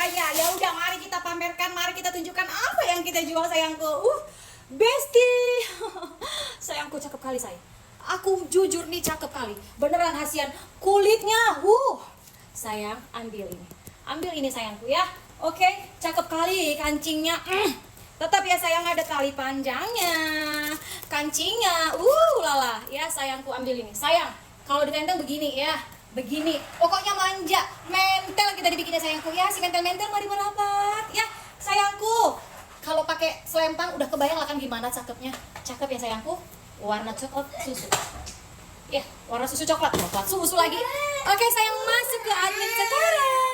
harganya. Ya udah, mari kita pamerkan, mari kita tunjukkan apa yang kita jual sayangku. Bestie. Sayangku cakep kali say. Aku jujur nih cakep kali. Beneran Hasian. Kulitnya, sayang, ambil ini. Ambil ini sayangku ya. Oke, cakep kali kancingnya. Tetap ya sayang, ada tali panjangnya. Kancingnya, lala. Ya sayangku, ambil ini. Sayang, kalau ditenteng begini ya. Begini, pokoknya manja, mentel kita dibikinnya sayangku ya. Si mentel-mentel mari merapat ya sayangku. Kalau pakai selempang udah kebayang lah kan gimana cakepnya. Cakep ya sayangku. Warna coklat susu. Ya, warna susu coklat susu lagi. Oke sayang, masuk ke admin sekarang.